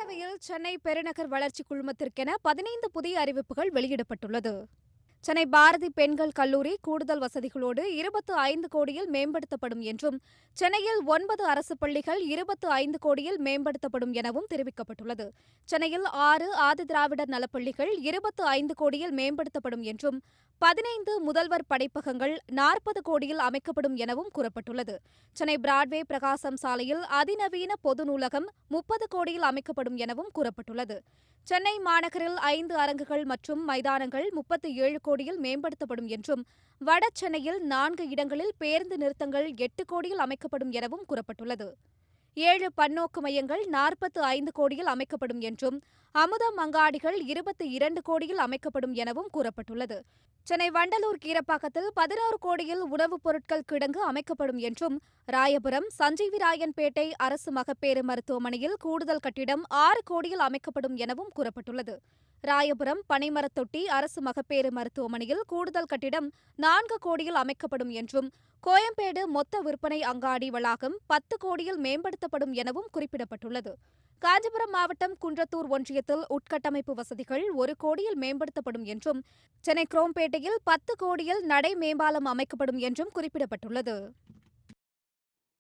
மக்களவையில் சென்னை பெருநகர் வளர்ச்சி குழுமத்திற்கென 15 புதிய அறிவிப்புகள் வெளியிடப்பட்டுள்ளது. சென்னை பாரதி பெண்கள் கல்லூரி கூடுதல் வசதிகளோடு 25 கோடியில் மேம்படுத்தப்படும் என்றும், சென்னையில் 9 அரசு பள்ளிகள் 25 கோடியில் மேம்படுத்தப்படும் எனவும் தெரிவிக்கப்பட்டுள்ளது. சென்னையில் 6 ஆதிதிராவிடர் நலப்பள்ளிகள் 25 கோடியில் மேம்படுத்தப்படும் என்றும், 15 முதல்வர் படைப்பகங்கள் 40 கோடியில் அமைக்கப்படும் எனவும் கூறப்பட்டுள்ளது. சென்னை பிராட்வே பிரகாசம் சாலையில் அதிநவீன பொது நூலகம் 30 கோடியில் அமைக்கப்படும் எனவும் கூறப்பட்டுள்ளது. சென்னை மாநகரில் 5 அரங்குகள் மற்றும் மைதானங்கள் 37 கோடியில் மேம்படுத்தப்படும் என்றும், வட சென்னையில் 4 இடங்களில் பேருந்து நிறுத்தங்கள் 8 கோடியில் அமைக்கப்படும் எனவும் கூறப்பட்டுள்ளது. 7 பன்னோக்கு மையங்கள் 45 கோடியில் அமைக்கப்படும் என்றும், அமுதம் அங்காடிகள் 22 கோடியில் அமைக்கப்படும் எனவும் கூறப்பட்டுள்ளது. சென்னை வண்டலூர் கீரப்பாக்கத்தில் 16 கோடியில் உணவுப் பொருட்கள் கிடங்கு அமைக்கப்படும் என்றும், ராயபுரம் சஞ்சீவிராயன்பேட்டை அரசு மகப்பேறு மருத்துவமனையில் கூடுதல் கட்டிடம் 6 கோடியில் அமைக்கப்படும் எனவும் கூறப்பட்டுள்ளது. ராயபுரம் பனைமரத்தொட்டி அரசு மகப்பேறு மருத்துவமனையில் கூடுதல் கட்டிடம் 4 கோடியில் அமைக்கப்படும் என்றும், கோயம்பேடு மொத்த விற்பனை அங்காடி வளாகம் 10 கோடியில் மேம்படுத்தப்படும் எனவும் குறிப்பிடப்பட்டுள்ளது. காஞ்சிபுரம் மாவட்டம் குன்றத்தூர் ஒன்றியத்தில் உட்கட்டமைப்பு வசதிகள் 1 கோடியில் மேம்படுத்தப்படும் என்றும், சென்னை குரோம்பேட்டையில் 10 கோடியில் நடை மேம்பாலம் அமைக்கப்படும் என்றும் குறிப்பிடப்பட்டுள்ளது.